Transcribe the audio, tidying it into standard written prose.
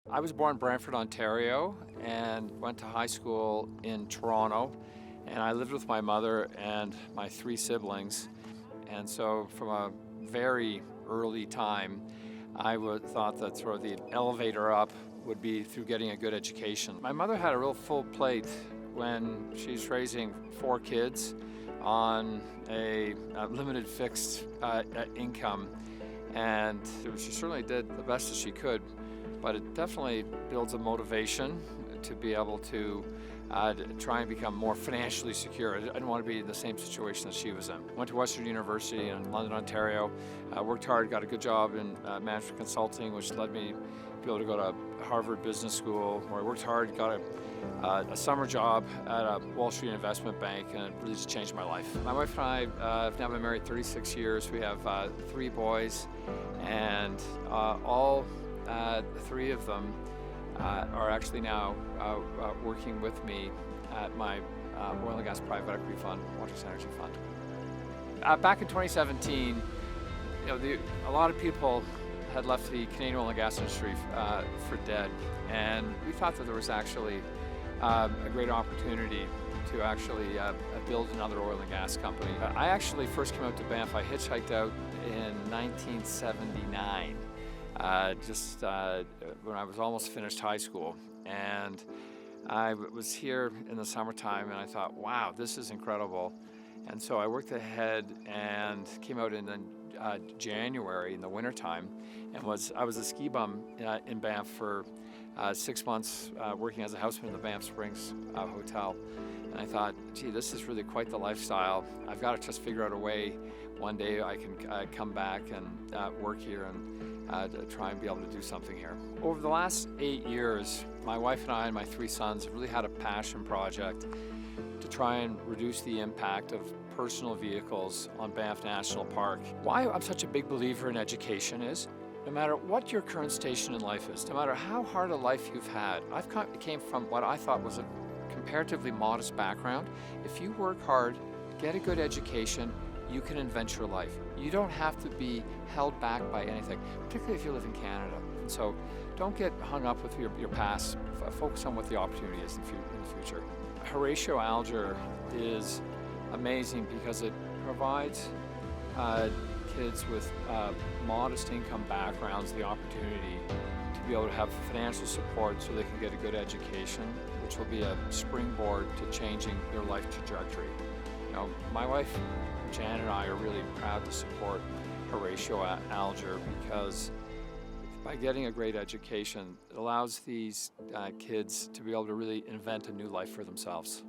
I was born in Brantford, Ontario, and went to high school in Toronto. And I lived with my mother and my three siblings. And so from a very early time, thought that sort of the elevator up would be through getting a good education. My mother had a real full plate when she's raising four kids on a limited fixed income. And she certainly did the best as she could, but it definitely builds a motivation to be able to try and become more financially secure. I didn't want to be in the same situation that she was in. Went to Western University in London, Ontario, worked hard, got a good job in management consulting, which led me to be able to go to Harvard Business School, where I worked hard, got a summer job at a Wall Street investment bank, and it really just changed my life. My wife and I have now been married 36 years. We have three boys, and all three of them are actually now working with me at my oil and gas private equity fund, Waterous Energy Fund. Back in 2017, a lot of people had left the Canadian oil and gas industry for dead, and we thought that there was actually a great opportunity to actually build another oil and gas company. I actually first came out to Banff. I hitchhiked out in 1979. Just when I was almost finished high school, and I was here in the summertime, and I thought, wow, this is incredible. And so I worked ahead and came out in January in the wintertime, and I was a ski bum in Banff for 6 months, working as a houseman in the Banff Springs Hotel. And I thought, gee, this is really quite the lifestyle. I've got to just figure out a way one day I can come back and work here and try and be able to do something here. Over the last 8 years, my wife and I and my three sons have really had a passion project to try and reduce the impact of personal vehicles on Banff National Park. Why I'm such a big believer in education is, no matter what your current station in life is, no matter how hard a life you've had, came from what I thought was a comparatively modest background. If you work hard, get a good education, you can invent your life. You don't have to be held back by anything, particularly if you live in Canada. And so don't get hung up with your past. Focus on what the opportunity is in the future. Horatio Alger is amazing because it provides kids with modest income backgrounds the opportunity to be able to have financial support so they can get a good education, which will be a springboard to changing their life trajectory. My wife Jan and I are really proud to support Horatio Alger because by getting a great education, it allows these kids to be able to really invent a new life for themselves.